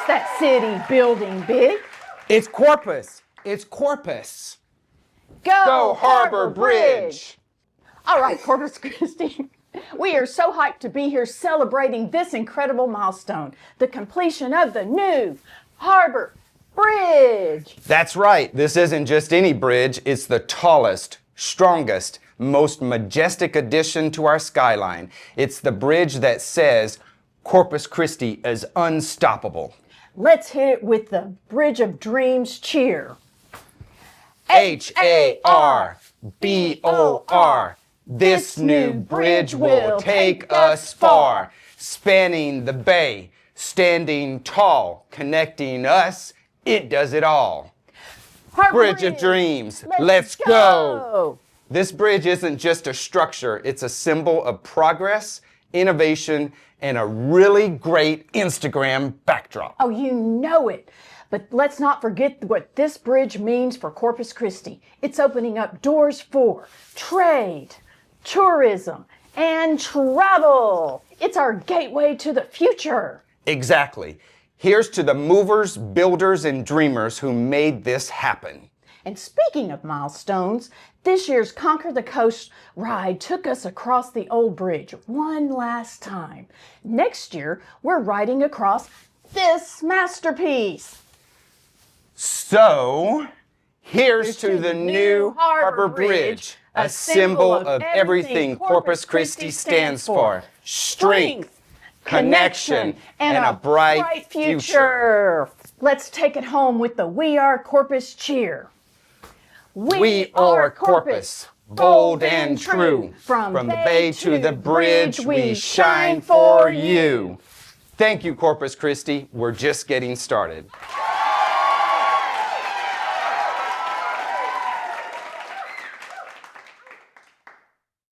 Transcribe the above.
What's that city building big? It's Corpus. It's Corpus. Go Harbor Bridge. All right, Corpus Christi. We are so hyped to be here celebrating this incredible milestone, the completion of the new Harbor Bridge. That's right. This isn't just any bridge. It's the tallest, strongest, most majestic addition to our skyline. It's the bridge that says Corpus Christi is unstoppable. Let's hit it with the Bridge of Dreams cheer. H-A-R-B-O-R. This new bridge will take us far, spanning the bay, standing tall, connecting us, it does it all. Bridge of Dreams, let's go! This bridge isn't just a structure, it's a symbol of progress, innovation, and a really great Instagram backdrop. Oh, you know it. But let's not forget what this bridge means for Corpus Christi. It's opening up doors for trade, tourism, and travel. It's our gateway to the future. Exactly. Here's to the movers, builders, and dreamers who made this happen. And speaking of milestones, this year's Conquer the Coast ride took us across the old bridge one last time. Next year, we're riding across this masterpiece. So, here's to the new Harbor Bridge, a symbol of everything Corpus Christi stands for. Strength, connection, and a bright future. Let's take it home with the We Are Corpus cheer. We are Corpus, bold and true. From the bay to the bridge, we shine for you. Thank you, Corpus Christi. We're just getting started.